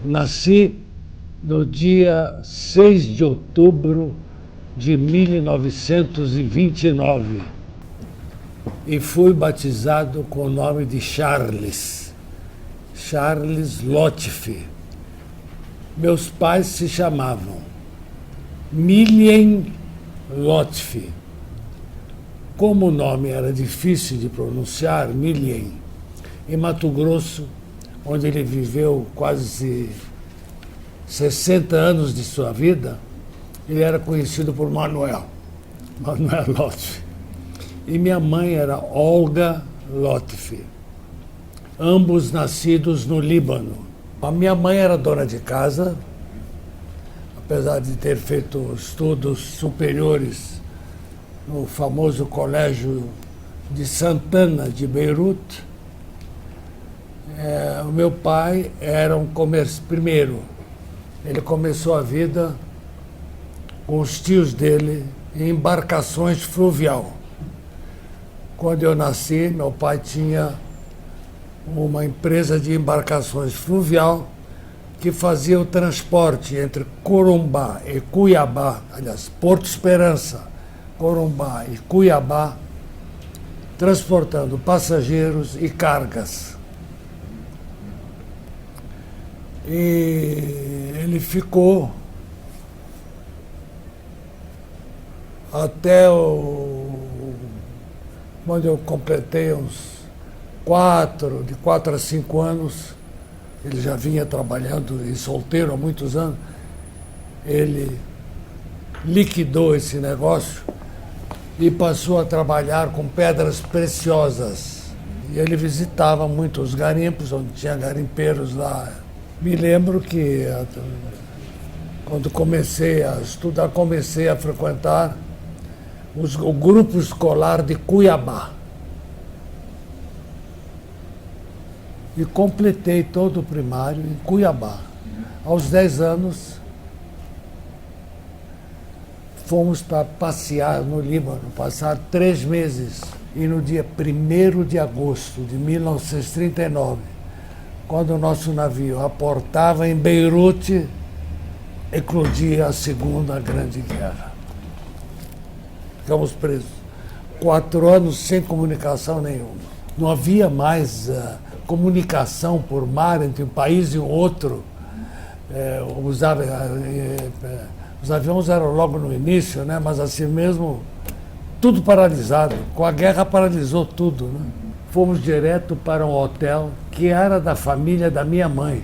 Nasci no dia 6 de outubro de 1929 e fui batizado com o nome de Charles Lotfi. Meus pais se chamavam Milien Lotfi. Como o nome era difícil de pronunciar, Milien, em Mato Grosso, onde ele viveu quase 60 anos de sua vida, ele era conhecido por Manuel Lotfi. E minha mãe era Olga Lotfi, ambos nascidos no Líbano. A minha mãe era dona de casa, apesar de ter feito estudos superiores no famoso colégio de Santana de Beirute. O meu pai era um comércio. Primeiro, ele começou a vida com os tios dele em embarcações fluvial. Quando eu nasci, meu pai tinha uma empresa de embarcações fluvial que fazia o transporte entre Corumbá e Cuiabá, aliás, Porto Esperança, Corumbá e Cuiabá, transportando passageiros e cargas. E ele ficou até quando eu completei uns 4 a 5 anos, ele já vinha trabalhando e solteiro há muitos anos, ele liquidou esse negócio e passou a trabalhar com pedras preciosas. E ele visitava muitos garimpos, onde tinha garimpeiros lá. Me lembro que, quando comecei a estudar, comecei a frequentar o grupo escolar de Cuiabá. E completei todo o primário em Cuiabá. Aos 10 anos, fomos para passear no Líbano, passar 3 meses. E no dia 1º de agosto de 1939, quando o nosso navio aportava em Beirute, eclodia a Segunda Grande Guerra. Ficamos presos. 4 anos sem comunicação nenhuma. Não havia mais comunicação por mar entre um país e o outro. Os aviões eram logo no início, né? Mas assim mesmo, tudo paralisado. Com a guerra paralisou tudo, né? Fomos direto para um hotel que era da família da minha mãe.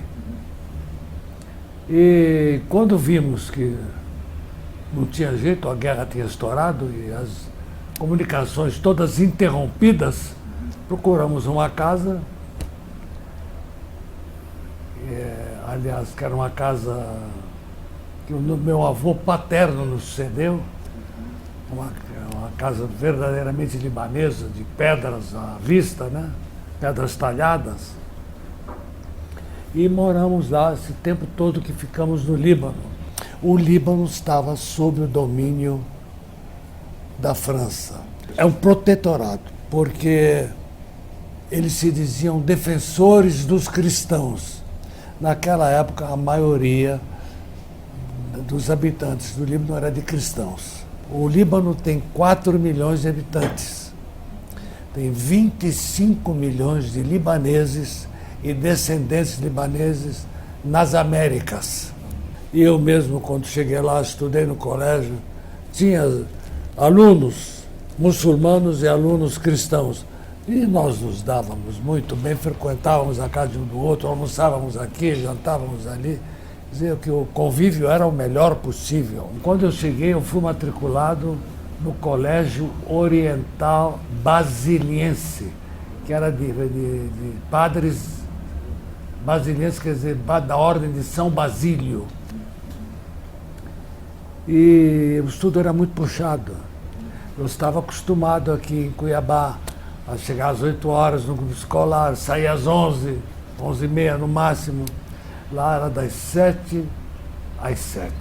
E quando vimos que não tinha jeito, a guerra tinha estourado e as comunicações todas interrompidas, procuramos uma casa, aliás, que era uma casa que o meu avô paterno nos cedeu, uma casa verdadeiramente libanesa, de pedras à vista, né? Pedras talhadas. E moramos lá esse tempo todo que ficamos no Líbano. O Líbano estava sob o domínio da França. É um protetorado, porque eles se diziam defensores dos cristãos. Naquela época, a maioria dos habitantes do Líbano era de cristãos. O Líbano tem 4 milhões de habitantes. Tem 25 milhões de libaneses e descendentes libaneses nas Américas. E eu mesmo, quando cheguei lá, estudei no colégio, tinha alunos muçulmanos e alunos cristãos. E nós nos dávamos muito bem, frequentávamos a casa de um do outro, almoçávamos aqui, jantávamos ali. Dizer que o convívio era o melhor possível. Quando eu cheguei, eu fui matriculado no Colégio Oriental Basiliense, que era de padres basilienses, quer dizer, da ordem de São Basílio. E o estudo era muito puxado. Eu estava acostumado aqui em Cuiabá a chegar às 8 horas no grupo escolar, sair às 11, 11h30 no máximo. Lá era das 7 às 7.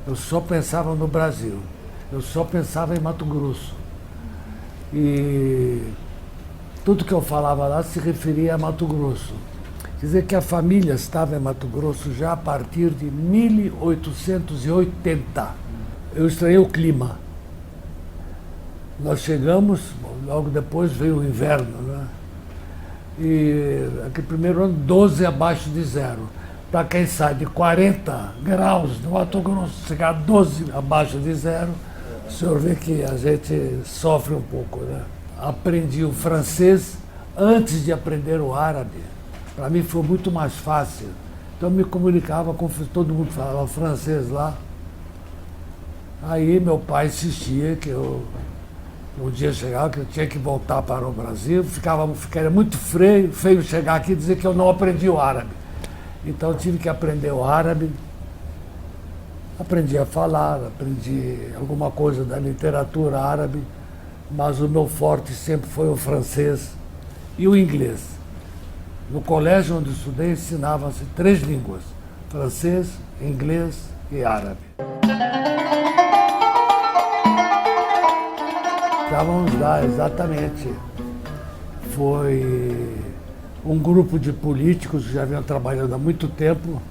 Eu só pensava no Brasil. Eu só pensava em Mato Grosso. E tudo que eu falava lá se referia a Mato Grosso. Quer dizer que a família estava em Mato Grosso já a partir de 1880. Eu estranhei o clima. Nós chegamos, logo depois veio o inverno, né? E aquele primeiro ano, 12 abaixo de zero. Para quem sai de 40 graus no Mato Grosso, chegar a 12 abaixo de zero, o senhor vê que a gente sofre um pouco, né? Aprendi o francês antes de aprender o árabe. Para mim foi muito mais fácil. Então eu me comunicava com todo mundo, falava francês lá. Aí meu pai insistia que eu, um dia chegava, que eu tinha que voltar para o Brasil. Ficaria muito feio chegar aqui e dizer que eu não aprendi o árabe. Então eu tive que aprender o árabe. Aprendi a falar, aprendi alguma coisa da literatura árabe, mas o meu forte sempre foi o francês e o inglês. No colégio onde estudei, ensinava-se 3 línguas: francês, inglês e árabe. Estávamos lá, exatamente. Foi um grupo de políticos que já vinham trabalhando há muito tempo.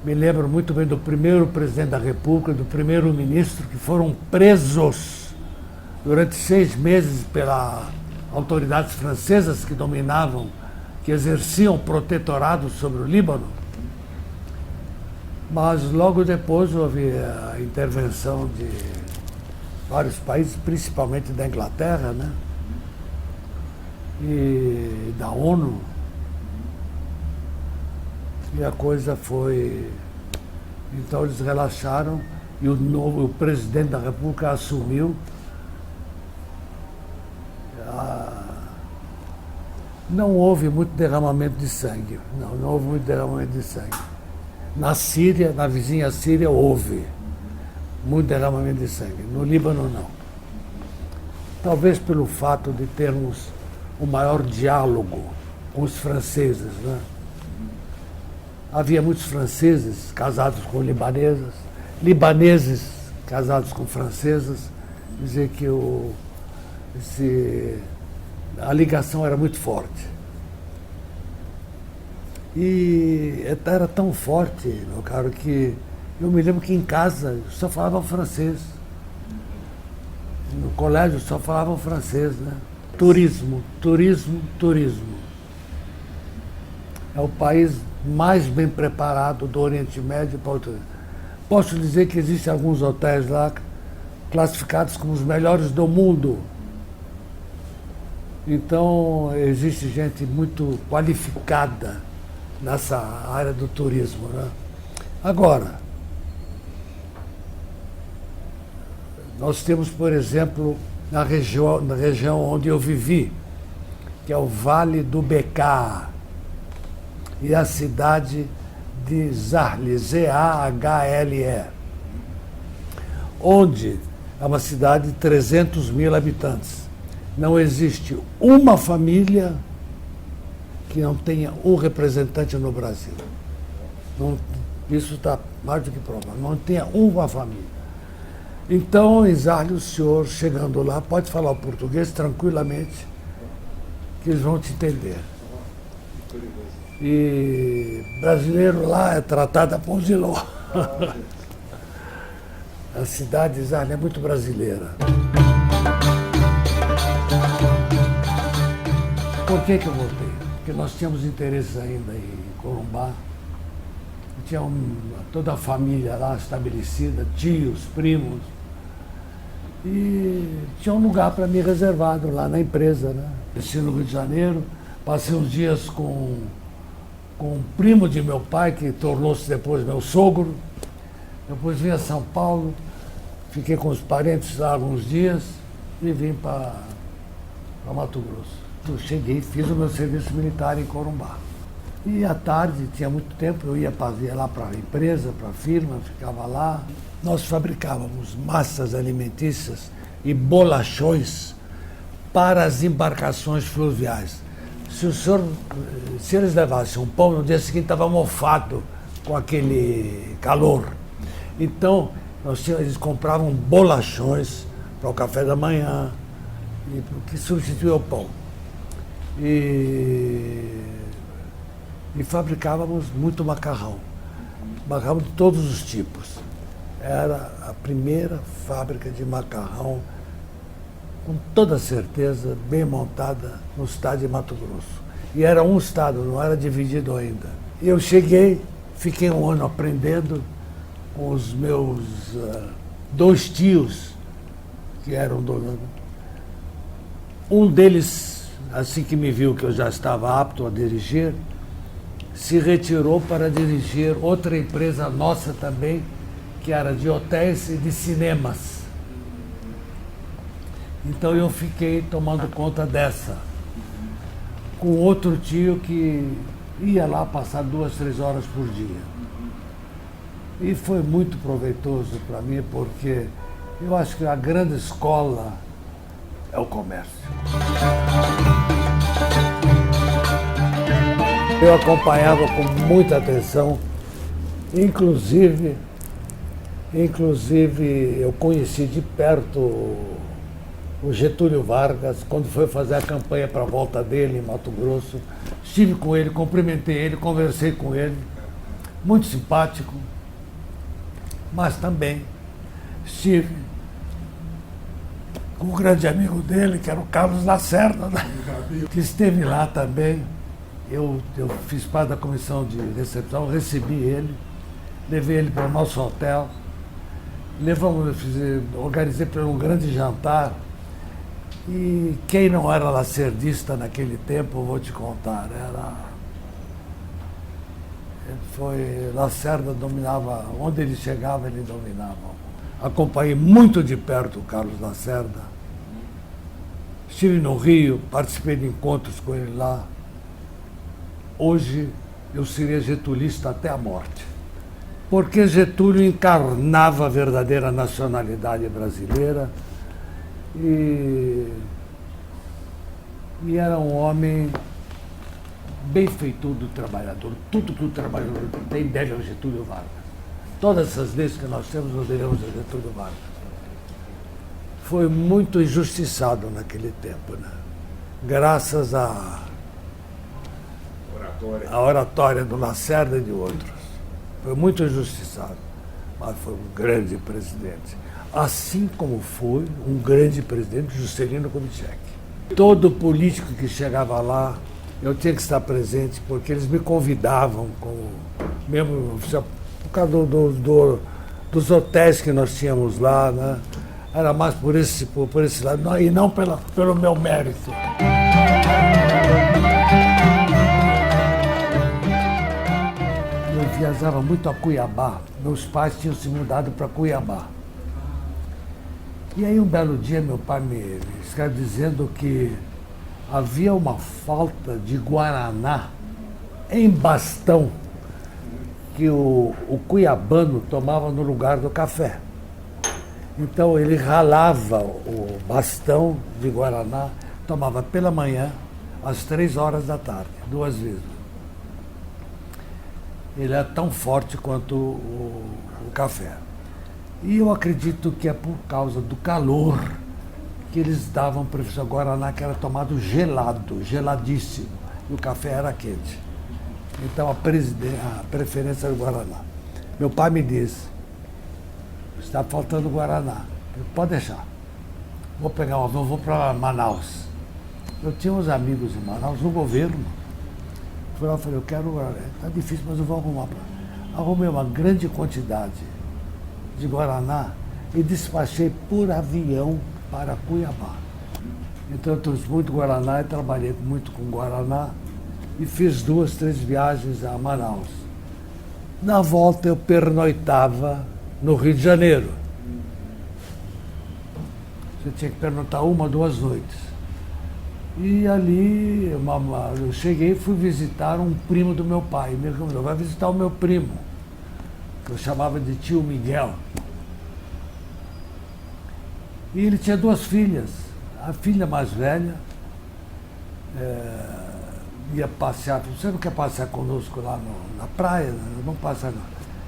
Me lembro muito bem do primeiro presidente da República, do primeiro-ministro, que foram presos durante 6 meses pelas autoridades francesas que dominavam, que exerciam protetorado sobre o Líbano. Mas logo depois houve a intervenção de vários países, principalmente da Inglaterra, né? E da ONU. E a coisa foi... Então eles relaxaram e o presidente da República assumiu. Não houve muito derramamento de sangue. Não houve muito derramamento de sangue. Na Síria, na vizinha Síria, houve muito derramamento de sangue. No Líbano, não. Talvez pelo fato de termos o maior diálogo com os franceses, né? Havia muitos franceses casados com libanesas, libaneses casados com francesas, dizer que a ligação era muito forte. E era tão forte, meu caro, que eu me lembro que em casa só falava francês. No colégio só falavam francês, né? Turismo, turismo, turismo. É o país mais bem preparado do Oriente Médio para o turismo. Posso dizer que existem alguns hotéis lá classificados como os melhores do mundo. Então, existe gente muito qualificada nessa área do turismo, né? Agora, nós temos, por exemplo, na região onde eu vivi, que é o Vale do Bekaa, e a cidade de Zahle, Z-A-H-L-E, onde é uma cidade de 300 mil habitantes. Não existe uma família que não tenha um representante no Brasil. Não, isso está mais do que provado. Não tenha uma família. Então, em Zahle, o senhor, chegando lá, pode falar o português tranquilamente, que eles vão te entender. E brasileiro lá é tratado a ponziló. A cidade de Zahle é muito brasileira. Por que eu voltei? Porque nós tínhamos interesses ainda em Corumbá. Tinha toda a família lá estabelecida, tios, primos. E tinha um lugar para mim reservado lá na empresa, né? Desci no Rio de Janeiro, passei uns dias com um primo de meu pai, que tornou-se depois meu sogro. Depois vim a São Paulo, fiquei com os parentes lá alguns dias e vim para Mato Grosso. Eu cheguei, fiz o meu serviço militar em Corumbá. E à tarde, tinha muito tempo, eu ia lá para a empresa, para a firma, ficava lá. Nós fabricávamos massas alimentícias e bolachões para as embarcações fluviais. Se eles levassem um pão, no dia seguinte estava mofado com aquele calor. Então, eles compravam bolachões para o café da manhã, que substituía o pão. E e fabricávamos muito macarrão. Macarrão de todos os tipos. Era a primeira fábrica de macarrão, com toda certeza, bem montada no estado de Mato Grosso. E era um estado, não era dividido ainda. E eu cheguei, fiquei um ano aprendendo com os meus dois tios, que eram donos. Um deles, assim que me viu que eu já estava apto a dirigir, se retirou para dirigir outra empresa nossa também, que era de hotéis e de cinemas. Então eu fiquei tomando conta dessa, com outro tio que ia lá passar 2, 3 horas por dia. E foi muito proveitoso para mim, porque eu acho que a grande escola é o comércio. Eu acompanhava com muita atenção, inclusive eu conheci de perto o Getúlio Vargas, quando foi fazer a campanha para a volta dele em Mato Grosso. Estive com ele, cumprimentei ele, conversei com ele, muito simpático, mas também estive com um grande amigo dele, que era o Carlos Lacerda, né? Que esteve lá também. Eu fiz parte da comissão de recepção, recebi ele, levei ele para o nosso hotel, organizei para ele um grande jantar. E quem não era lacerdista naquele tempo, eu vou te contar, Lacerda dominava, onde ele chegava, ele dominava. Acompanhei muito de perto o Carlos Lacerda. Estive no Rio, participei de encontros com ele lá. Hoje eu seria getulista até a morte, porque Getúlio encarnava a verdadeira nacionalidade brasileira e era um homem bem feitudo trabalhador. Tudo que o trabalhador tem deve ao Getúlio Vargas. Todas essas leis que nós temos, nós devemos ao Getúlio Vargas. Foi muito injustiçado naquele tempo, né? Graças à oratória do Lacerda e de outros. Foi muito injustiçado, mas foi um grande presidente. Assim como foi um grande presidente, Juscelino Kubitschek. Todo político que chegava lá, eu tinha que estar presente, porque eles me convidavam, mesmo por causa dos hotéis que nós tínhamos lá, né? Era mais por esse lado, e não pelo meu mérito. Eu viajava muito a Cuiabá. Meus pais tinham se mudado para Cuiabá. E aí um belo dia meu pai me escreve dizendo que havia uma falta de guaraná em bastão que o cuiabano tomava no lugar do café. Então ele ralava o bastão de guaraná, tomava pela manhã, às 3 horas da tarde, 2 vezes. Ele é tão forte quanto o café. E eu acredito que é por causa do calor que eles davam para o guaraná, que era tomado gelado, geladíssimo, e o café era quente. Então a preferência era o guaraná. Meu pai me disse: está faltando guaraná. Eu, pode deixar. Vou pegar um avião, vou para Manaus. Eu tinha uns amigos em Manaus, no governo. Fui lá e falei: eu quero guaraná. Está difícil, mas eu vou arrumar. Arrumei uma grande quantidade de guaraná e despachei por avião para Cuiabá. Então eu trouxe muito guaraná e trabalhei muito com guaraná e fiz 2, 3 viagens a Manaus. Na volta eu pernoitava no Rio de Janeiro. Você tinha que pernoitar 1, 2 noites. E ali eu cheguei e fui visitar um primo do meu pai. Me recomendou: vai visitar o meu primo, que eu chamava de tio Miguel. E ele tinha 2 filhas. A filha mais velha ia passear. Você não quer passear conosco lá na praia? Vamos passear não.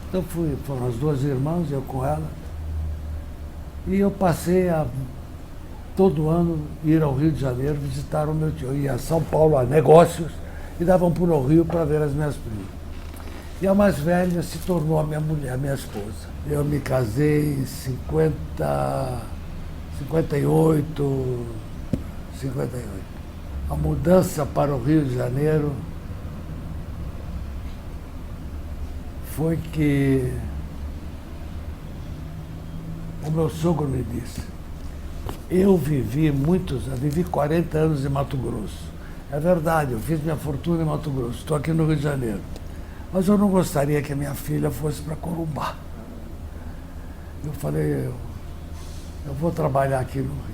Então foram as 2 irmãs, eu com ela. E eu passei a todo ano ir ao Rio de Janeiro visitar o meu tio. Eu ia a São Paulo a negócios e davam para o Rio para ver as minhas primas. E a mais velha se tornou a minha mulher, a minha esposa. Eu me casei em 58. A mudança para o Rio de Janeiro foi que o meu sogro me disse: eu vivi 40 anos em Mato Grosso. É verdade, eu fiz minha fortuna em Mato Grosso, estou aqui no Rio de Janeiro. Mas eu não gostaria que a minha filha fosse para Corumbá. Eu falei, eu vou trabalhar aqui no Rio.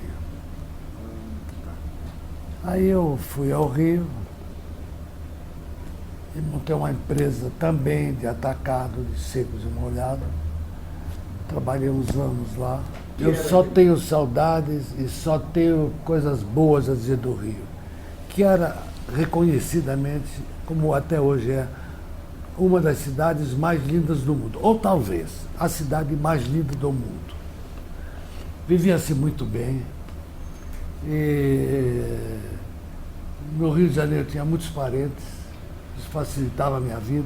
Aí eu fui ao Rio e montei uma empresa também de atacado de secos e molhados. Trabalhei uns anos lá. Eu só tenho saudades e só tenho coisas boas a dizer do Rio, que era reconhecidamente, como até hoje é, uma das cidades mais lindas do mundo, ou talvez a cidade mais linda do mundo. Vivia-se muito bem. E no Rio de Janeiro tinha muitos parentes, isso facilitava a minha vida,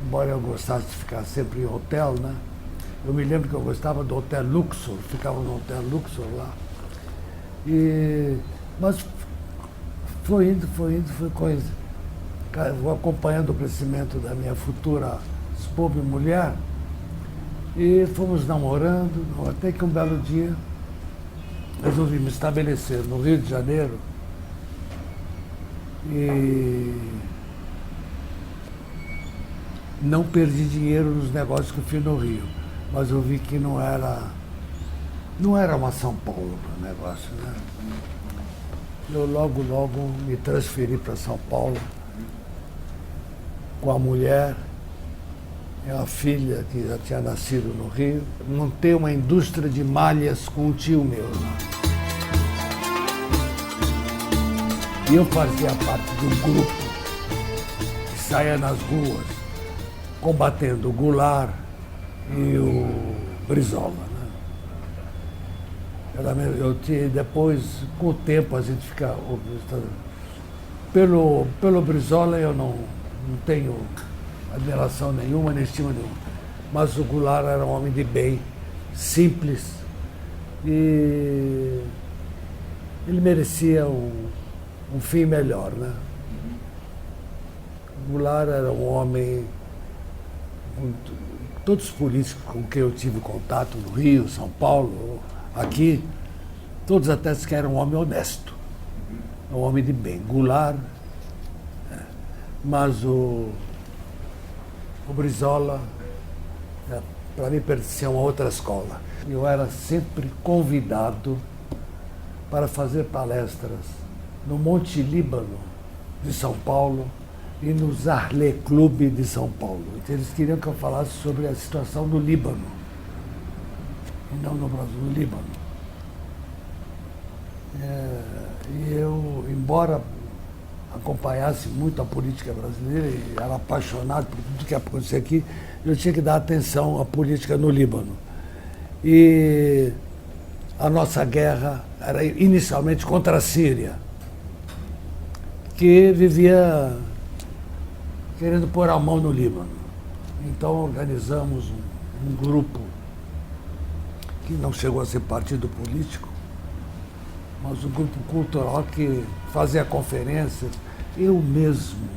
embora eu gostasse de ficar sempre em hotel, né? Eu me lembro que eu gostava do Hotel Luxor, ficava no Hotel Luxor lá. Mas foi coisa. Vou acompanhando o crescimento da minha futura esposa e mulher, e fomos namorando, até que um belo dia resolvi me estabelecer no Rio de Janeiro e não perdi dinheiro nos negócios que eu fiz no Rio, mas eu vi que não era uma São Paulo o negócio, né? Eu logo me transferi para São Paulo com a mulher e a filha que já tinha nascido no Rio. Montei uma indústria de malhas com um tio meu lá. E eu fazia parte de um grupo que saía nas ruas combatendo o Goulart e o Brizola, né? Depois, com o tempo, a gente fica... Pelo Brizola eu não tenho admiração nenhuma, nem estima nenhuma. Mas o Goulart era um homem de bem, simples, e ele merecia um fim melhor, né? O Goulart era um homem... Todos os políticos com quem eu tive contato no Rio, São Paulo, aqui, todos até que eram um homem honesto, um homem de bem. Goulart, mas o Brizola, para mim, pertencia a uma outra escola. Eu era sempre convidado para fazer palestras no Monte Líbano de São Paulo e no Zarlé Clube de São Paulo. Então, eles queriam que eu falasse sobre a situação do Líbano, e não no Brasil, no Líbano. E eu, embora acompanhasse muito a política brasileira e era apaixonado por tudo que acontecia aqui, eu tinha que dar atenção à política no Líbano. E a nossa guerra era inicialmente contra a Síria, que vivia querendo pôr a mão no Líbano. Então organizamos um grupo que não chegou a ser partido político, mas um grupo cultural que fazia conferências. Eu mesmo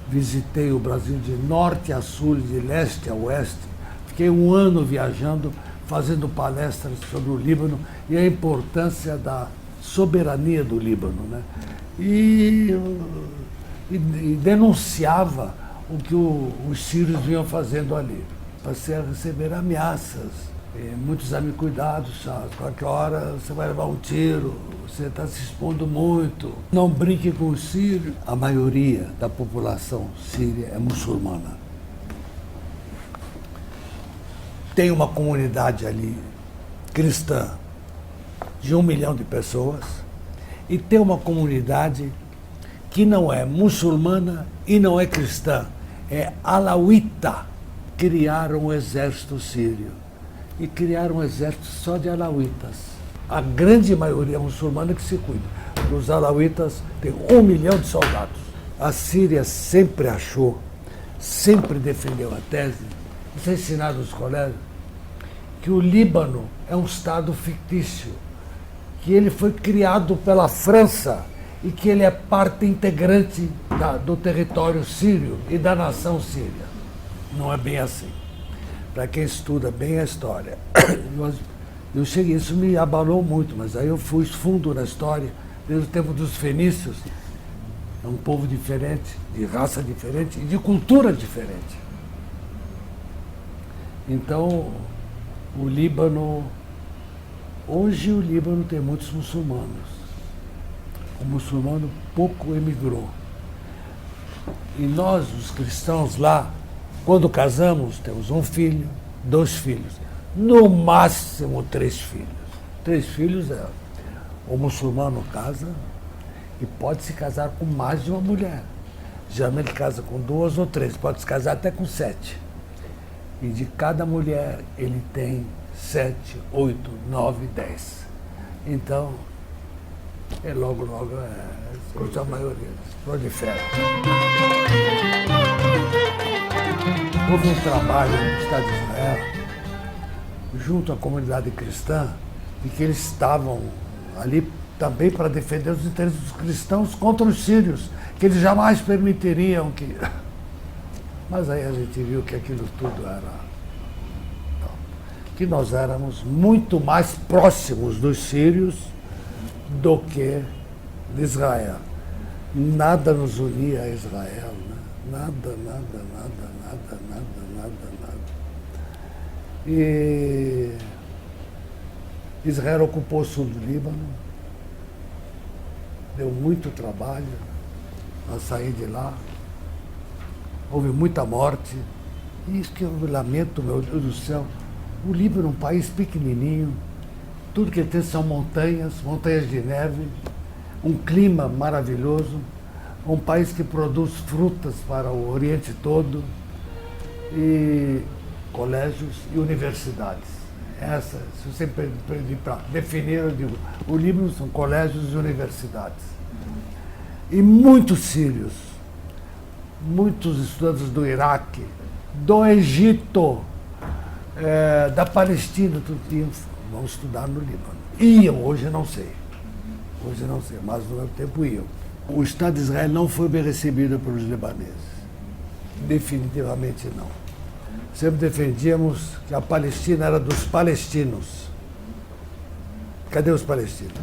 visitei o Brasil de norte a sul, de leste a oeste. Fiquei um ano viajando, fazendo palestras sobre o Líbano e a importância da soberania do Líbano, né? E denunciava o que os sírios vinham fazendo ali. Passei a receber ameaças. Muitos amigos, cuidado, Charles, qualquer hora você vai levar um tiro, você está se expondo muito. Não brinque com os sírios. A maioria da população síria é muçulmana. Tem uma comunidade ali cristã de 1 milhão de pessoas e tem uma comunidade que não é muçulmana e não é cristã, é alauíta. Criaram um exército sírio e criaram um exército só de alauítas. A grande maioria é muçulmana que se cuida. Os alauítas têm 1 milhão de soldados. A Síria sempre achou, sempre defendeu a tese, isso é ensinado nos colégios, que o Líbano é um Estado fictício, que ele foi criado pela França e que ele é parte integrante do território sírio e da nação síria. Não é bem assim. Para quem estuda bem a história. Eu cheguei, isso me abalou muito, mas aí eu fui fundo na história, desde o tempo dos fenícios. É um povo diferente, de raça diferente e de cultura diferente. Então, o Líbano... Hoje o Líbano tem muitos muçulmanos. O muçulmano pouco emigrou. E nós, os cristãos lá, quando casamos, temos um filho, 2 filhos. No máximo 3 filhos. 3 filhos é... O muçulmano casa e pode se casar com mais de uma mulher. Geralmente ele casa com 2 ou 3, pode se casar até com 7. E de cada mulher ele tem 7, 8, 9, 10. Então, logo a maioria prolifera. Houve um trabalho no Estado de Israel, junto à comunidade cristã, e que eles estavam ali também para defender os interesses dos cristãos contra os sírios, que eles jamais permitiriam que... Mas aí a gente viu que aquilo tudo era... que nós éramos muito mais próximos dos sírios do que de Israel. Nada nos unia a Israel, né? Nada. E Israel ocupou o sul do Líbano, deu muito trabalho a sair de lá, houve muita morte. E isso que eu lamento, meu Deus do céu, o Líbano é um país pequenininho, tudo que ele tem são montanhas de neve, um clima maravilhoso, um país que produz frutas para o Oriente todo, e colégios e universidades. Se você pedir para definir, eu digo, o Líbano são colégios e universidades. E muitos sírios, muitos estudantes do Iraque, do Egito, da Palestina, vão estudar no Líbano. Iam, hoje não sei, mas no meu tempo iam. O Estado de Israel não foi bem recebido pelos libaneses, definitivamente não. Sempre defendíamos que a Palestina era dos palestinos. Cadê os palestinos?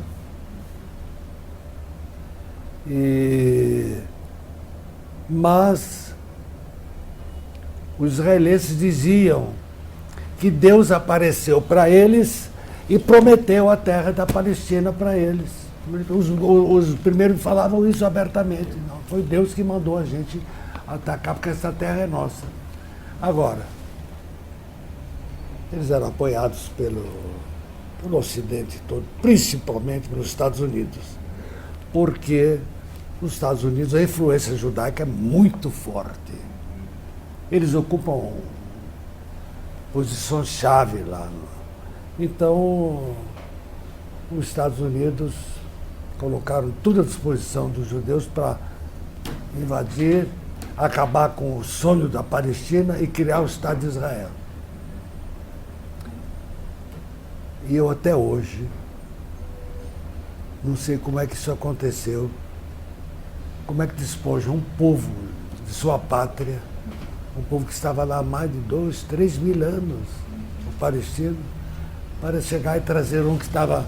Mas os israelenses diziam que Deus apareceu para eles e prometeu a terra da Palestina para eles. Os primeiros falavam isso abertamente. Não, foi Deus que mandou a gente atacar, porque essa terra é nossa. Agora, eles eram apoiados pelo Ocidente todo, principalmente pelos Estados Unidos, porque nos Estados Unidos a influência judaica é muito forte. Eles ocupam posições-chave lá. Então, os Estados Unidos colocaram tudo à disposição dos judeus para invadir, acabar com o sonho da Palestina e criar o Estado de Israel. E eu até hoje não sei como é que isso aconteceu, como é que despoja um povo de sua pátria, um povo que estava lá há mais de 2, 3 mil anos, o palestino, para chegar e trazer um que estava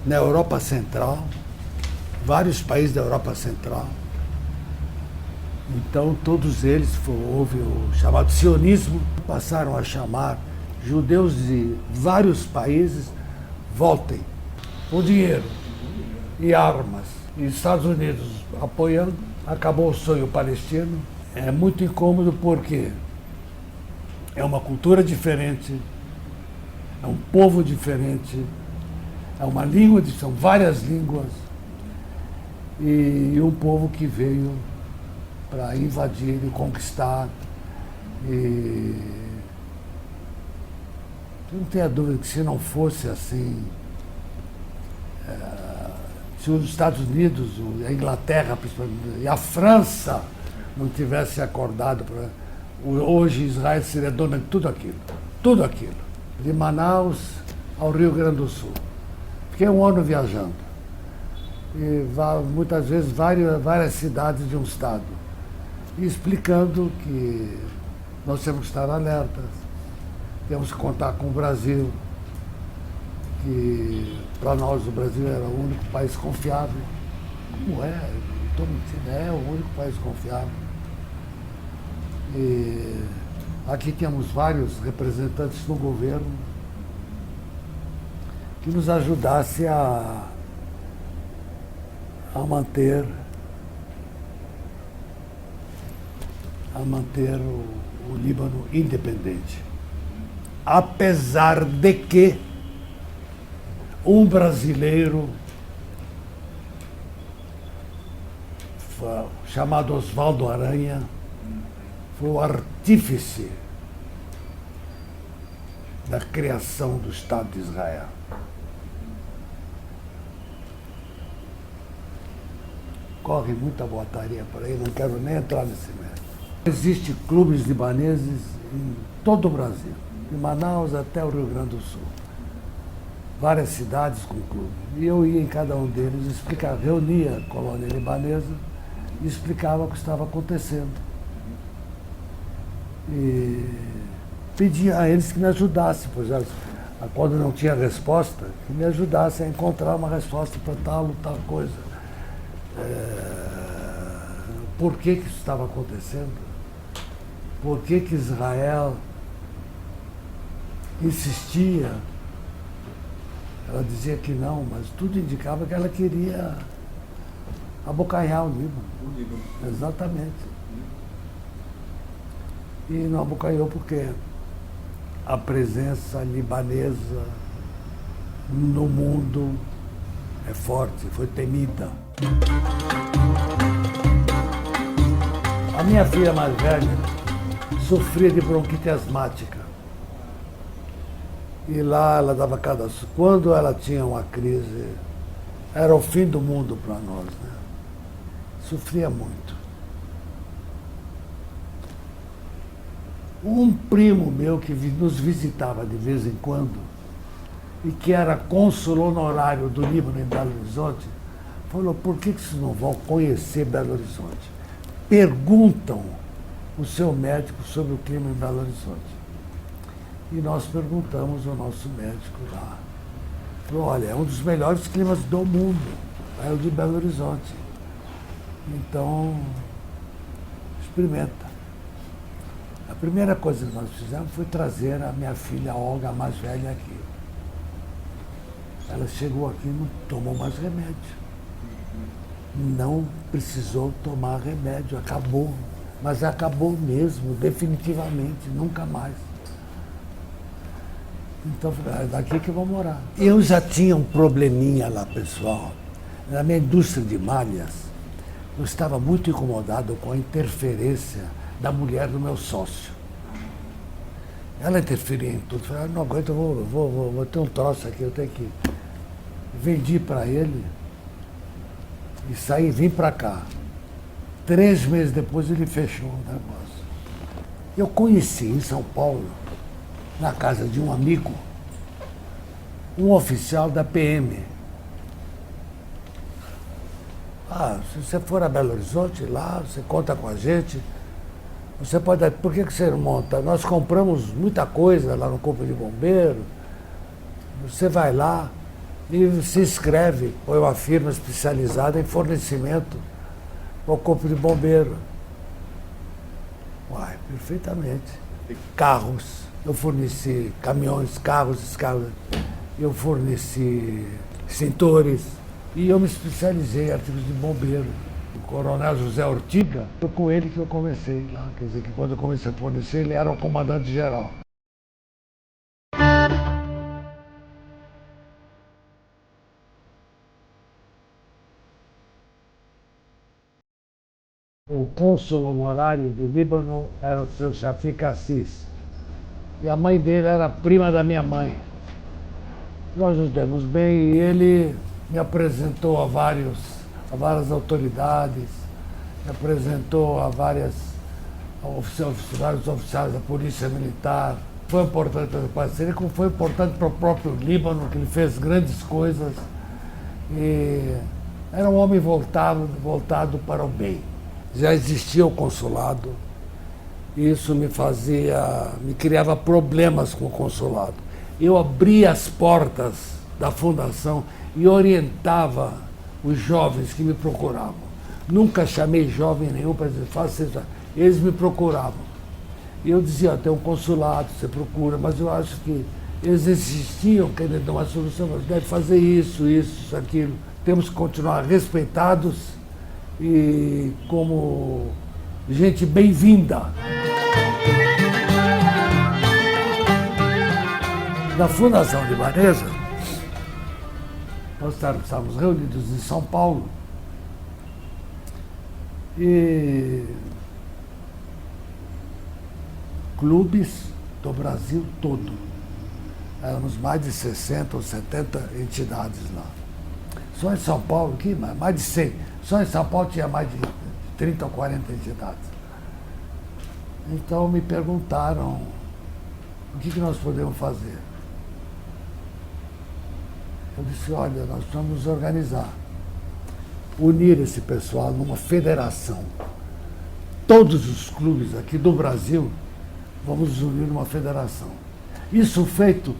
na Europa Central, vários países da Europa Central. Então todos eles, houve o chamado sionismo, passaram a chamar judeus de vários países, voltem com dinheiro e armas. E Estados Unidos apoiando, acabou o sonho palestino. É muito incômodo porque é uma cultura diferente, é um povo diferente, é uma língua, são várias línguas, e um povo que veio para invadir e conquistar. E não tenha dúvida que se não fosse assim, se os Estados Unidos, a Inglaterra principalmente, e a França não tivessem acordado, hoje Israel seria dona de tudo aquilo. Tudo aquilo. De Manaus ao Rio Grande do Sul. Fiquei um ano viajando. E muitas vezes várias cidades de um estado. E explicando que nós temos que estar alertas, temos que contar com o Brasil, que para nós o Brasil era o único país confiável. Como é? Estou mentindo, é o único país confiável. E aqui temos vários representantes do governo que nos ajudassem a manter o Líbano independente. Apesar de que um brasileiro chamado Oswaldo Aranha foi o artífice da criação do Estado de Israel. Corre muita botaria por aí, não quero nem entrar nesse mérito. Existem clubes libaneses em todo o Brasil, de Manaus até o Rio Grande do Sul. Várias cidades com clube. E eu ia em cada um deles explicar, reunia a colônia libanesa e explicava o que estava acontecendo. E pedia a eles que me ajudassem, pois quando não tinha resposta, que me ajudassem a encontrar uma resposta para tal ou tal coisa. Por que isso estava acontecendo? Por que Israel insistia? Ela dizia que não, mas tudo indicava que ela queria abocanhar o Líbano. Exatamente. E não abocanhou porque a presença libanesa no mundo é forte, foi temida. A minha filha mais velha sofria de bronquite asmática. E lá ela dava cada... Quando ela tinha uma crise, era o fim do mundo para nós, né? Sofria muito. Um primo meu que nos visitava de vez em quando e que era cônsul honorário do Líbano em Belo Horizonte, falou, por que vocês não vão conhecer Belo Horizonte? Perguntam o seu médico sobre o clima em Belo Horizonte. E nós perguntamos ao nosso médico lá. Falou, olha, é um dos melhores climas do mundo, é o de Belo Horizonte. Então, experimenta. A primeira coisa que nós fizemos foi trazer a minha filha Olga, a mais velha, aqui. Ela chegou aqui e não tomou mais remédio. Não precisou tomar remédio, acabou. Mas acabou mesmo, definitivamente, nunca mais. Então, é daqui que eu vou morar. Eu já tinha um probleminha lá, pessoal. Na minha indústria de malhas, eu estava muito incomodado com a interferência da mulher do meu sócio. Ela interferia em tudo. Falei, não aguento, eu vou ter um troço aqui, eu tenho que... Vendi para ele e saí, vim para cá. 3 meses depois ele fechou o negócio. Eu conheci em São Paulo, na casa de um amigo, um oficial da PM. Se você for a Belo Horizonte, lá, você conta com a gente. Você pode... Por que você não monta? Nós compramos muita coisa lá no Corpo de Bombeiro. Você vai lá e se inscreve, põe uma firma especializada em fornecimento ao Corpo de Bombeiro. Uai, perfeitamente. Carros. Eu forneci caminhões, carros, eu forneci extintores e eu me especializei em artigos de bombeiro. O coronel José Ortiga, foi com ele que eu comecei lá. Quer dizer, que quando eu comecei a fornecer, ele era o comandante-geral. O cônsul honorário do Líbano era o seu Shafiq Assis. E a mãe dele era prima da minha mãe. Nós nos demos bem e ele me apresentou a várias autoridades, me apresentou a vários oficiais da Polícia Militar. Foi importante para a parceria, como foi importante para o próprio Líbano, que ele fez grandes coisas. E era um homem voltado para o bem. Já existia o consulado, e isso me criava problemas com o consulado. Eu abria as portas da fundação e orientava os jovens que me procuravam. Nunca chamei jovem nenhum para dizer, faça isso. Eles me procuravam. E eu dizia, tem um consulado, você procura, mas eu acho que eles insistiam querendo dar uma solução, mas deve fazer isso, aquilo. Temos que continuar respeitados e como gente bem-vinda. Na Fundação Libanesa, nós estávamos reunidos em São Paulo e clubes do Brasil todo. Éramos mais de 60 ou 70 entidades lá. Só em São Paulo, aqui, mais de 100. Só em São Paulo tinha mais de 30 ou 40 entidades. Então me perguntaram o que nós podemos fazer. Eu disse, olha, nós precisamos nos organizar, unir esse pessoal numa federação. Todos os clubes aqui do Brasil vamos nos unir numa federação. Isso feito,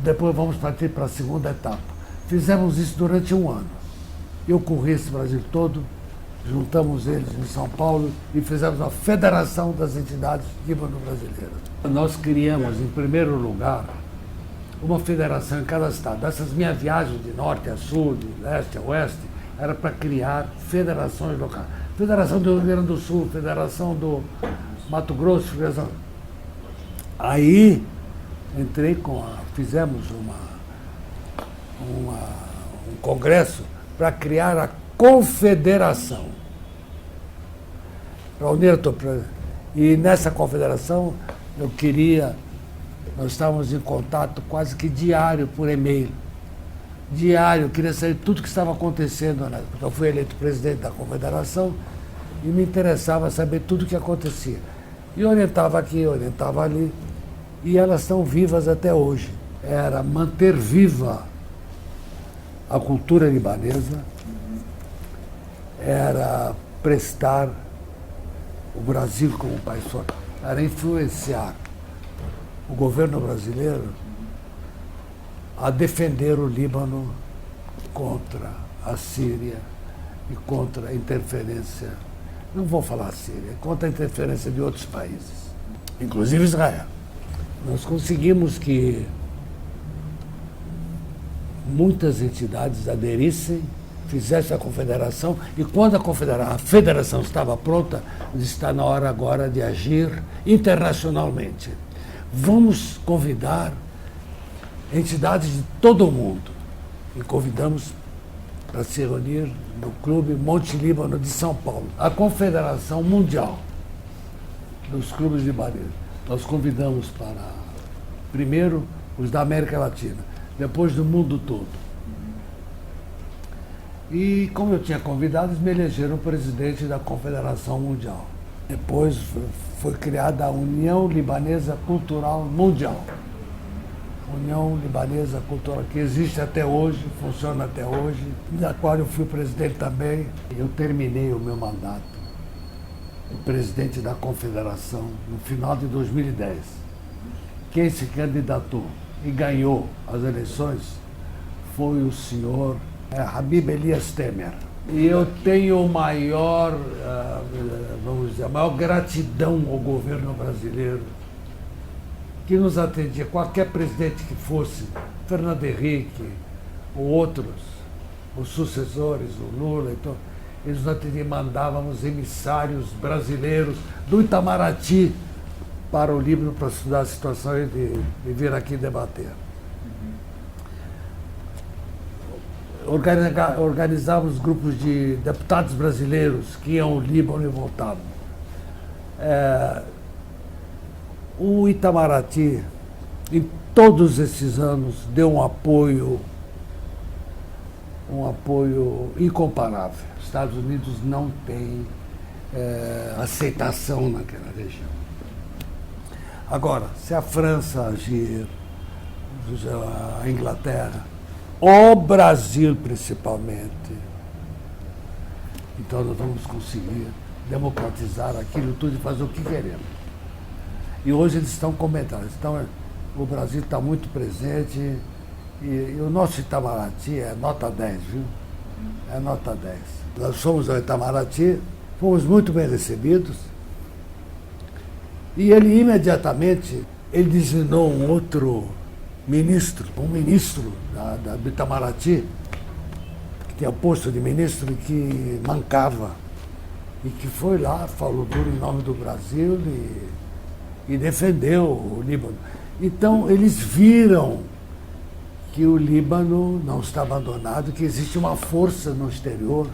depois vamos partir para a segunda etapa. Fizemos isso durante um ano. Eu corri esse Brasil todo, juntamos eles em São Paulo e fizemos a Federação das Entidades Líbano-Brasileiras. Nós criamos, em primeiro lugar, uma federação em cada estado. Essas minhas viagens de norte a sul, de leste a oeste, era para criar federações locais. Federação do Rio Grande do Sul, Federação do Mato Grosso, Federação... Aí fizemos um congresso para criar a confederação. Para unir e nessa confederação nós estávamos em contato quase que diário por e-mail. Diário, queria saber tudo que estava acontecendo, né? Porque eu fui eleito presidente da confederação e me interessava saber tudo o que acontecia. E orientava aqui, orientava ali. E elas estão vivas até hoje. Era manter viva a cultura libanesa, era prestar o Brasil como um país forte, era influenciar o governo brasileiro a defender o Líbano contra a Síria e contra a interferência, não vou falar Síria, contra a interferência de outros países, inclusive Israel. Nós conseguimos que muitas entidades aderissem, fizessem a confederação, e quando a federação estava pronta, está na hora agora de agir internacionalmente. Vamos convidar entidades de todo o mundo, e convidamos para se reunir no Clube Monte Líbano de São Paulo, a Confederação Mundial dos Clubes Libaneses. Nós convidamos para, primeiro, os da América Latina, depois do mundo todo. E, como eu tinha convidado, eles me elegeram presidente da Confederação Mundial. Depois foi criada a União Libanesa Cultural Mundial. União Libanesa Cultural, que existe até hoje, funciona até hoje, da qual eu fui presidente também. Eu terminei o meu mandato de presidente da Confederação no final de 2010. Quem se candidatou e ganhou as eleições foi o senhor Habib Elias Temer. E eu tenho a maior gratidão ao governo brasileiro, que nos atendia, qualquer presidente que fosse, Fernando Henrique, ou outros, os sucessores, o Lula, então, eles nos atendiam, mandávamos emissários brasileiros do Itamaraty para o Líbano para estudar a situação e de vir aqui debater. Organizávamos grupos de deputados brasileiros que iam ao Líbano e voltavam. O Itamaraty, em todos esses anos, deu um apoio um apoio incomparável. Os Estados Unidos não têm aceitação naquela região. Agora, se a França agir, a Inglaterra, o Brasil principalmente, então nós vamos conseguir democratizar aquilo tudo e fazer o que queremos. E hoje eles estão comentando. Então, o Brasil está muito presente e o nosso Itamaraty é nota 10, viu? É nota 10. Nós fomos ao Itamaraty, fomos muito bem recebidos e ele imediatamente ele designou um outro ministro, do Itamaraty, que tinha posto de ministro que mancava e que foi lá, falou tudo em nome do Brasil e defendeu o Líbano. Então, eles viram que o Líbano não está abandonado, que existe uma força no exterior,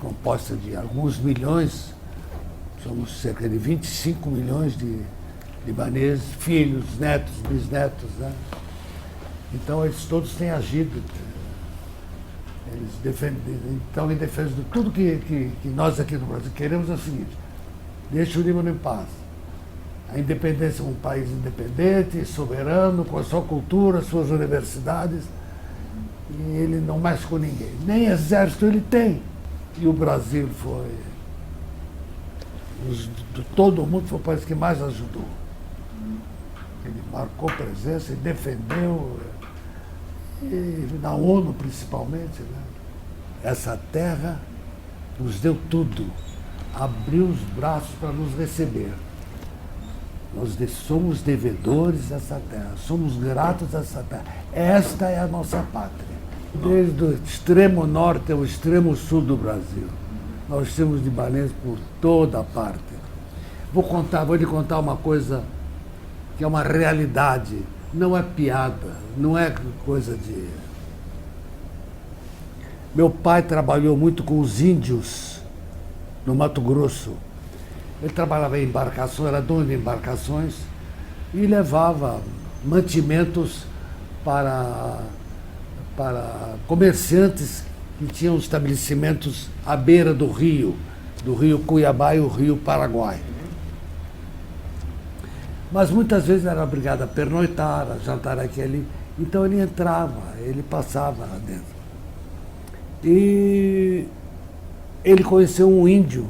composta de alguns milhões, somos cerca de 25 milhões de libaneses, filhos, netos, bisnetos, né? Então, eles todos têm agido. Eles estão em defesa de tudo que nós aqui no Brasil queremos é o seguinte: deixe o Líbano em paz. A independência é um país independente, soberano, com a sua cultura, suas universidades, e ele não mexe com ninguém. Nem exército ele tem. E o Brasil foi, de todo o mundo, foi o país que mais ajudou. Ele marcou presença e defendeu, e na ONU principalmente, né? Essa terra nos deu tudo, abriu os braços para nos receber. Nós somos devedores dessa terra, somos gratos a essa terra. Esta é a nossa pátria. Desde o extremo norte ao extremo sul do Brasil. Nós temos libaneses por toda a parte. Vou lhe contar uma coisa que é uma realidade, não é piada, não é coisa de... Meu pai trabalhou muito com os índios no Mato Grosso. Ele trabalhava em embarcações, era dono de embarcações e levava mantimentos para comerciantes que tinham estabelecimentos à beira do rio Cuiabá e o rio Paraguai. Mas muitas vezes era obrigado a pernoitar, a jantar aqui e ali. Então ele entrava, ele passava lá dentro. E ele conheceu um índio.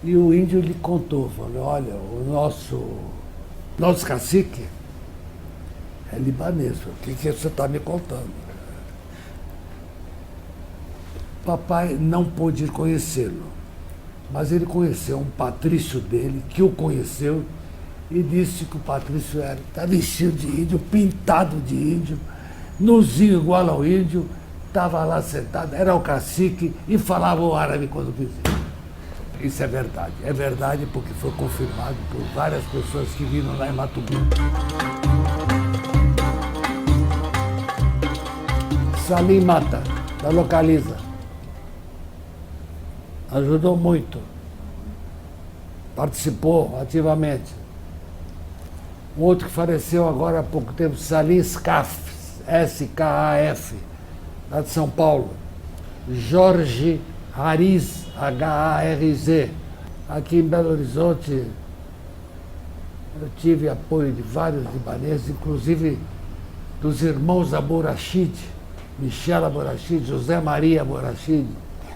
E o índio lhe contou, falou: olha, o nosso cacique é libanês. O que você está me contando? Papai não pôde ir conhecê-lo, mas ele conheceu um patrício dele, que o conheceu, e disse que o patrício está vestido de índio, pintado de índio, nuzinho igual ao índio, estava lá sentado, era o cacique e falava o árabe quando quisia. Isso é verdade porque foi confirmado por várias pessoas que viram lá em Mato Grosso. Salim Mata, da Localiza, ajudou muito, participou ativamente. Um outro que faleceu agora há pouco tempo, Salim Skaf, S-K-A-F, lá de São Paulo. Jorge Hariz, H-A-R-Z. Aqui em Belo Horizonte, eu tive apoio de vários libaneses, inclusive dos irmãos Abu Rashid, Michel Abu Rashid, José Maria Abu Rashid,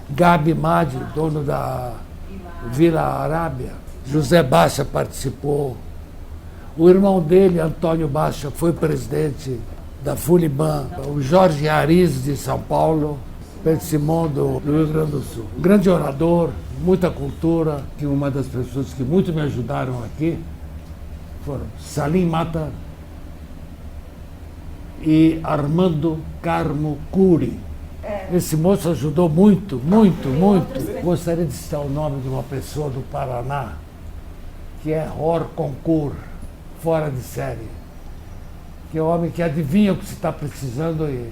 Gabi Madi, dono da Vila Arábia. José Baixa participou. O irmão dele, Antônio Baixa, foi presidente da Fuliban. O Jorge Hariz, de São Paulo. Pedro Simão, do Rio Grande do Sul. Um grande orador, muita cultura, que uma das pessoas que muito me ajudaram aqui foram Salim Mata e Armando Carmo Curi. Esse moço ajudou muito. Gostaria de citar o nome de uma pessoa do Paraná, que é Hor Concur, fora de série, que é um homem que adivinha o que se está precisando e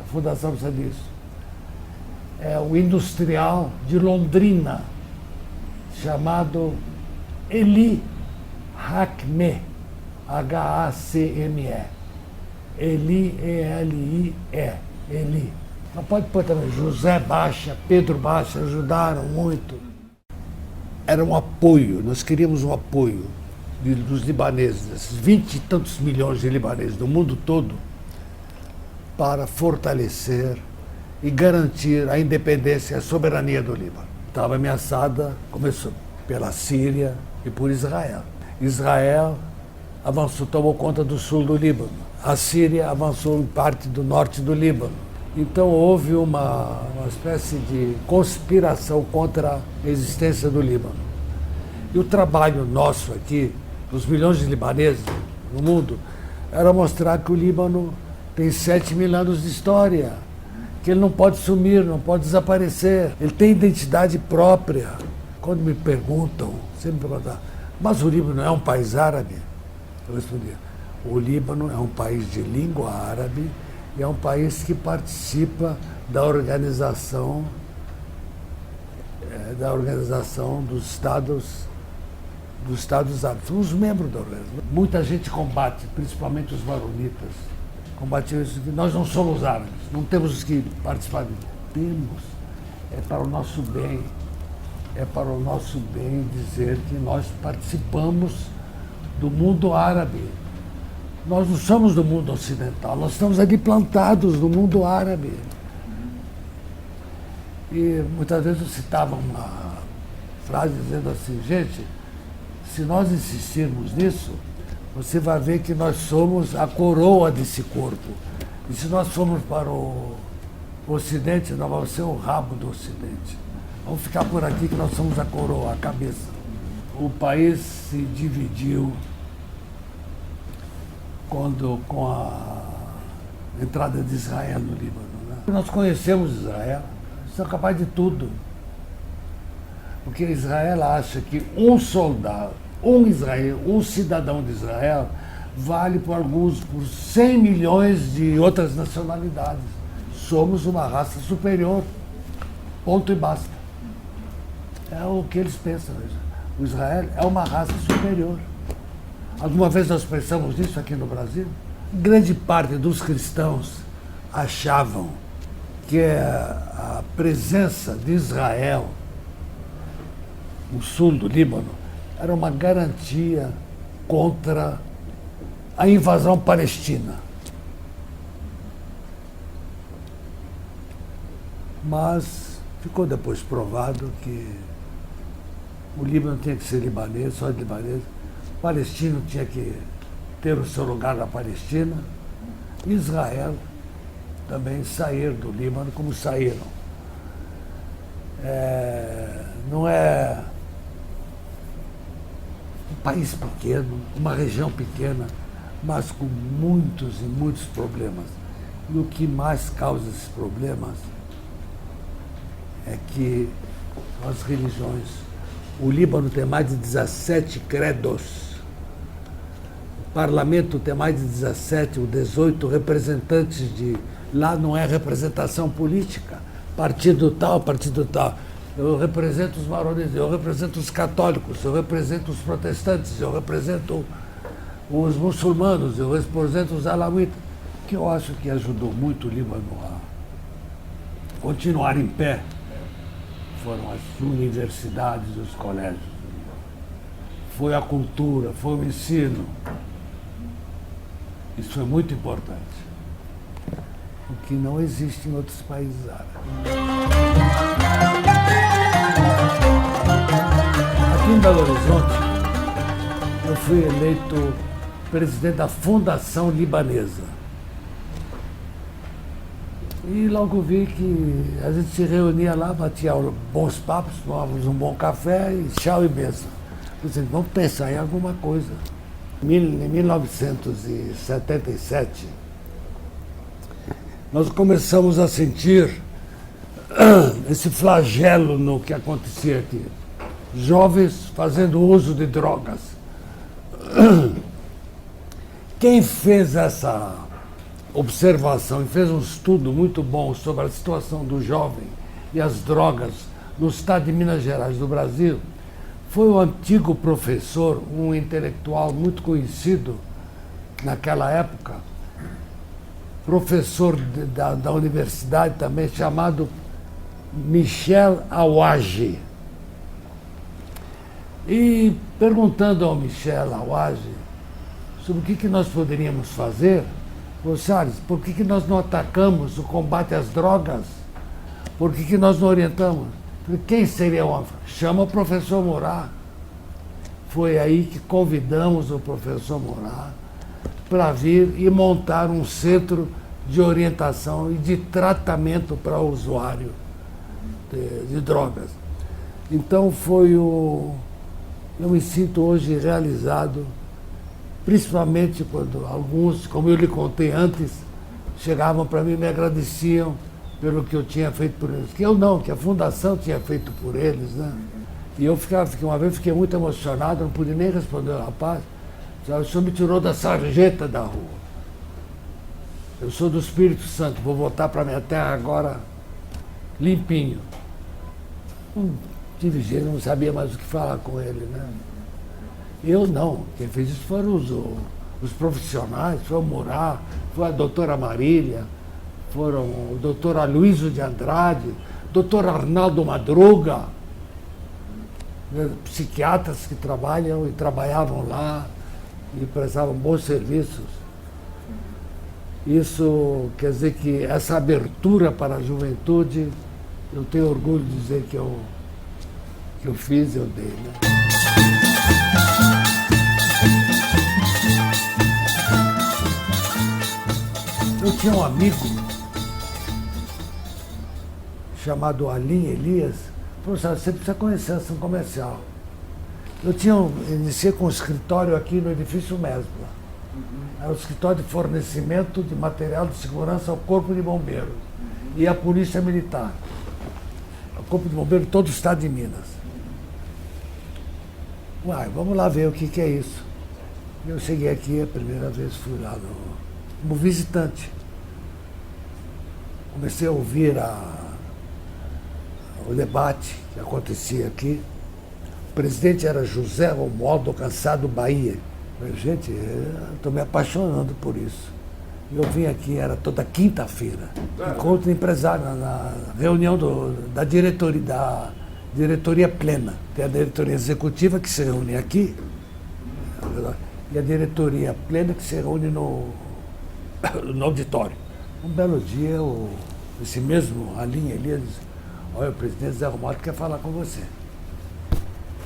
a Fundação precisa disso. É o industrial de Londrina, chamado Eli Hacme, H-A-C-M-E. Eli, E-L-I-E, Eli. Mas pode pôr também José Baixa, Pedro Baixa, ajudaram muito. Era um apoio, nós queríamos um apoio dos libaneses, esses 20 e tantos milhões de libaneses do mundo todo, para fortalecer e garantir a independência e a soberania do Líbano. Estava ameaçada, começou pela Síria e por Israel. Israel avançou, tomou conta do sul do Líbano. A Síria avançou em parte do norte do Líbano. Então houve uma espécie de conspiração contra a existência do Líbano. E o trabalho nosso aqui, dos milhões de libaneses no mundo, era mostrar que o Líbano tem 7.000 anos de história, que ele não pode sumir, não pode desaparecer, ele tem identidade própria. Quando me perguntam, sempre me perguntam, mas o Líbano é um país árabe? Eu respondi, o Líbano é um país de língua árabe e é um país que participa da organização dos Estados Árabes. Somos membros da organização. Muita gente combate, principalmente os maronitas, combatiam isso. Nós não somos árabes, não temos que participar disso. Temos. É para o nosso bem. É para o nosso bem dizer que nós participamos do mundo árabe. Nós não somos do mundo ocidental, nós estamos ali plantados no mundo árabe. E muitas vezes eu citava uma frase dizendo assim, gente, se nós insistirmos nisso, você vai ver que nós somos a coroa desse corpo. E se nós formos para o Ocidente, nós vamos ser o rabo do Ocidente. Vamos ficar por aqui que nós somos a coroa, a cabeça. O país se dividiu com a entrada de Israel no Líbano. Né? Nós conhecemos Israel, são capazes de tudo. Porque Israel acha que um soldado, um cidadão de Israel, vale por 100 milhões de outras nacionalidades. Somos uma raça superior. Ponto e basta. É o que eles pensam. O Israel é uma raça superior. Alguma vez nós pensamos nisso aqui no Brasil? Grande parte dos cristãos achavam que a presença de Israel no sul do Líbano era uma garantia contra a invasão palestina. Mas ficou depois provado que o Líbano tinha que ser libanês, só libanês. O palestino tinha que ter o seu lugar na Palestina. Israel também sair do Líbano como saíram. Não é um país pequeno, uma região pequena, mas com muitos e muitos problemas. E o que mais causa esses problemas é que as religiões, o Líbano tem mais de 17 credos, o parlamento tem mais de 17 ou 18 representantes de... Lá não é representação política, partido tal. Eu represento os maronitas, eu represento os católicos, eu represento os protestantes, eu represento os muçulmanos, eu represento os alauítas, que eu acho que ajudou muito o Líbano a continuar em pé. Foram as universidades e os colégios. Foi a cultura, foi o ensino. Isso foi muito importante. O que não existe em outros países árabes. Aqui em Belo Horizonte, eu fui eleito presidente da Fundação Libanesa. E logo vi que a gente se reunia lá, batia bons papos, tomávamos um bom café e tchau e benção. Pensei, vamos pensar em alguma coisa. Em 1977, nós começamos a sentir esse flagelo no que acontecia aqui. Jovens fazendo uso de drogas. Quem fez essa observação e fez um estudo muito bom sobre a situação do jovem e as drogas no estado de Minas Gerais do Brasil foi o antigo professor, um intelectual muito conhecido naquela época, professor da universidade também, chamado Michel Aouage. E perguntando ao Michel Aouage sobre o que nós poderíamos fazer, falou, Salles, por que nós não atacamos o combate às drogas? Por que nós não orientamos? Falei, quem seria o... Chama o professor Murat. Foi aí que convidamos o professor Murat para vir e montar um centro de orientação e de tratamento para o usuário de drogas. Então eu me sinto hoje realizado, principalmente quando alguns, como eu lhe contei antes, chegavam para mim e me agradeciam pelo que eu tinha feito por eles. Que eu não, que a Fundação tinha feito por eles, né? E eu uma vez fiquei muito emocionado, não pude nem responder ao rapaz. O senhor me tirou da sarjeta da rua. Eu sou do Espírito Santo, vou voltar para minha terra agora limpinho. Não tive jeito, não sabia mais o que falar com ele, né? Eu não, quem fez isso foram os profissionais, foi o Murat, foi a doutora Marília, foram o doutor Aloysio de Andrade, doutor Arnaldo Madruga, psiquiatras que trabalham e trabalhavam lá e prestavam bons serviços. Isso quer dizer que essa abertura para a juventude, eu tenho orgulho de dizer que eu fiz, eu dei, né? Eu tinha um amigo chamado Alim Elias, falou, você precisa conhecer a ação comercial. Iniciei com um escritório aqui no edifício Mesbla. Era o escritório de fornecimento de material de segurança ao Corpo de Bombeiros e à Polícia Militar. O Corpo de Bombeiros de todo o estado de Minas. Uai, vamos lá ver o que é isso. Eu cheguei aqui, a primeira vez fui lá como visitante. Comecei a ouvir o debate que acontecia aqui. O presidente era José Romualdo Cansado Bahia. Falei, gente, eu estou me apaixonando por isso. Eu vim aqui, era toda quinta-feira, encontro de empresário, na reunião da diretoria plena. Tem a diretoria executiva que se reúne aqui, e a diretoria plena que se reúne no auditório. Um belo dia, esse mesmo Alim Elias disse, olha, o presidente Zé Romualdo quer falar com você.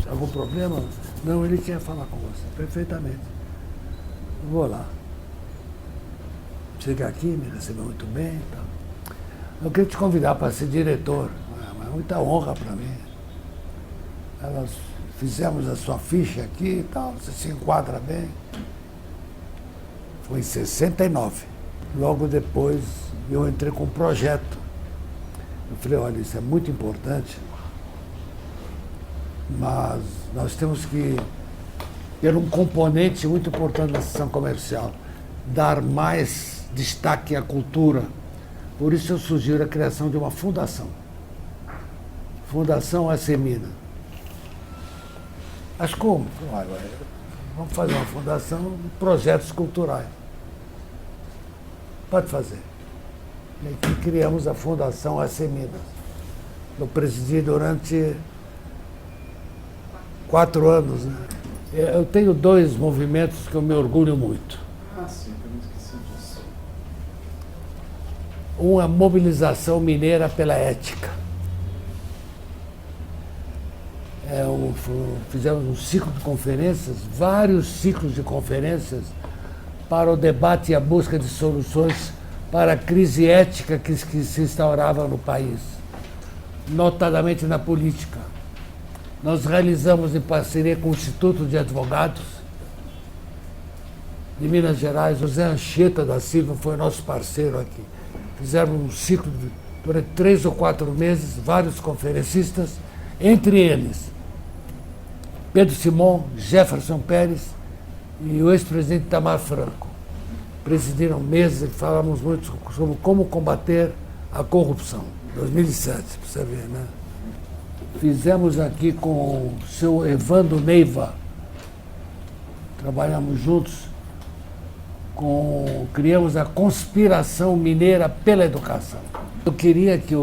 Algum problema? Não, ele quer falar com você, perfeitamente. Eu vou lá. Chega aqui, me recebeu muito bem e tal. Eu queria te convidar para ser diretor. É muita honra para mim. Nós fizemos a sua ficha aqui e tal, você se enquadra bem. Foi em 69. Logo depois eu entrei com um projeto. Eu falei, olha, isso é muito importante, mas nós temos que ter um componente muito importante da ação comercial, dar mais destaque à cultura. Por isso eu sugiro a criação de uma fundação. Fundação Semina. Mas como? Vamos fazer uma fundação de projetos culturais. Pode fazer. E aqui criamos a Fundação Semina. Eu presidi durante 4 anos, né? Eu tenho 2 movimentos que eu me orgulho muito. Sim, eu me esqueci disso. Um é a mobilização mineira pela ética. Fizemos um ciclo de conferências, vários ciclos de conferências para o debate e a busca de soluções para a crise ética que se instaurava no país, notadamente na política. Nós realizamos em parceria com o Instituto de Advogados de Minas Gerais, José Anchieta da Silva foi nosso parceiro aqui. Fizemos um ciclo durante 3 ou 4 meses, vários conferencistas, entre eles Pedro Simon, Jefferson Pérez e o ex-presidente Itamar Franco. Presidiram meses e falamos muito sobre como combater a corrupção. 2007, para você ver, né? Fizemos aqui com o seu Evandro Neiva, trabalhamos juntos, criamos a Conspiração Mineira pela Educação. Eu queria que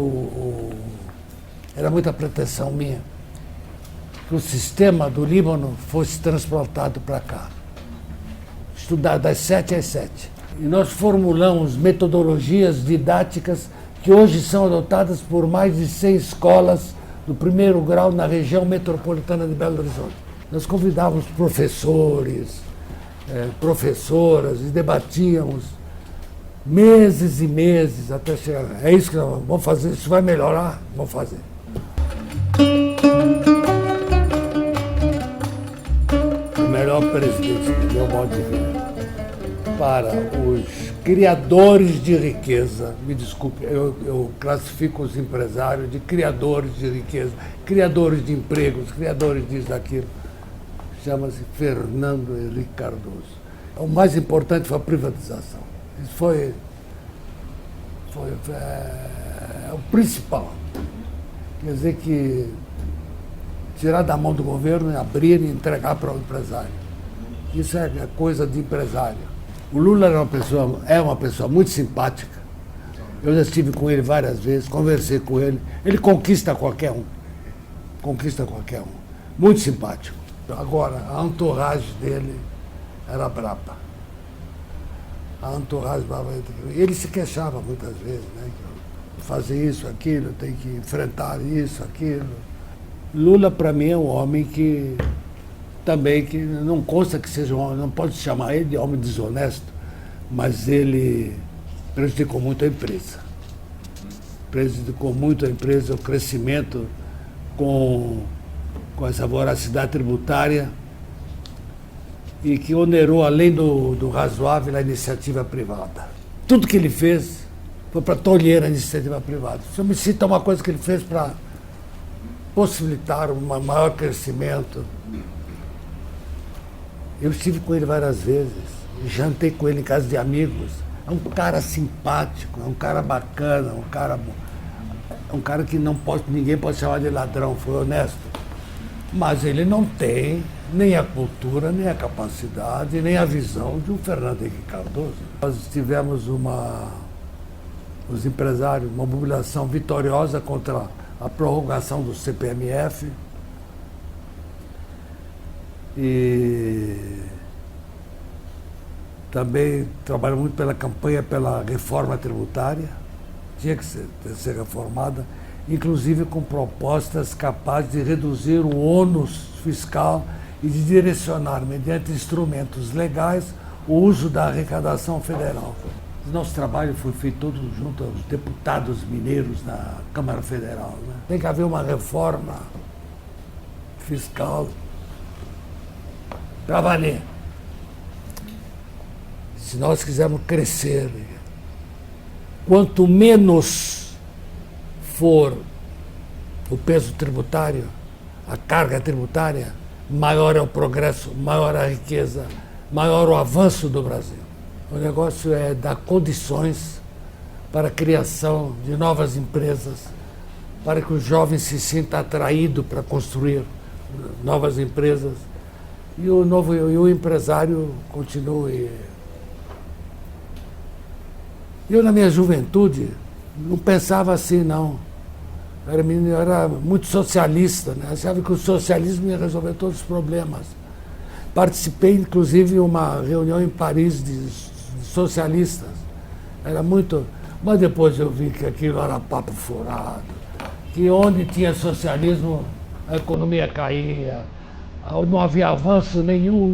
era muita pretensão minha, que o sistema do Líbano fosse transportado para cá, estudar das 7 às 7. E nós formulamos metodologias didáticas que hoje são adotadas por mais de 100 escolas do primeiro grau na região metropolitana de Belo Horizonte. Nós convidávamos professores, professoras e debatíamos meses e meses até chegar. É isso que nós vamos fazer, isso vai melhorar, vamos fazer. O melhor presidente, do meu modo de ver, para os criadores de riqueza, me desculpe, eu classifico os empresários de criadores de riqueza, criadores de empregos, criadores disso, daquilo. Chama-se Fernando Henrique Cardoso. O mais importante foi a privatização. Isso foi o principal. Quer dizer que tirar da mão do governo e abrir e entregar para o empresário. Isso é coisa de empresário. O Lula é uma pessoa muito simpática. Eu já estive com ele várias vezes, conversei com ele. Ele conquista qualquer um. Conquista qualquer um. Muito simpático. Agora, a entourage dele era braba. A entourage braba. Ele se queixava muitas vezes, né? Fazer isso, aquilo, tem que enfrentar isso, aquilo. Lula, para mim, é um homem que também que não consta que seja um homem, não pode chamar ele de homem desonesto, mas ele prejudicou muito a empresa. Prejudicou muito a empresa, o crescimento com essa voracidade tributária e que onerou, além do razoável, a iniciativa privada. Tudo que ele fez foi para tolher a iniciativa privada. Só me cita uma coisa que ele fez para possibilitar um maior crescimento. Eu estive com ele várias vezes, jantei com ele em casa de amigos. É um cara simpático, é um cara bacana, é um cara que ninguém pode chamar de ladrão, foi honesto. Mas ele não tem nem a cultura, nem a capacidade, nem a visão de um Fernando Henrique Cardoso. Nós tivemos os empresários, uma mobilização vitoriosa contra a prorrogação do CPMF. E também trabalhamos muito pela campanha pela reforma tributária, tinha que ser reformada, inclusive com propostas capazes de reduzir o ônus fiscal e de direcionar, mediante instrumentos legais, o uso da arrecadação federal. Nosso trabalho foi feito todo junto aos deputados mineiros na Câmara Federal, né? Tem que haver uma reforma fiscal para valer. Se nós quisermos crescer, quanto menos for o peso tributário, a carga tributária, maior é o progresso, maior a riqueza, maior o avanço do Brasil. O negócio é dar condições para a criação de novas empresas, para que o jovem se sinta atraído para construir novas empresas e o empresário continue. Eu, na minha juventude, não pensava assim, não. Eu era muito socialista, né? Achava que o socialismo ia resolver todos os problemas. Participei, inclusive, de uma reunião em Paris de socialistas. Era muito... Mas depois eu vi que aquilo era papo furado, que onde tinha socialismo, a economia caía, não havia avanço nenhum.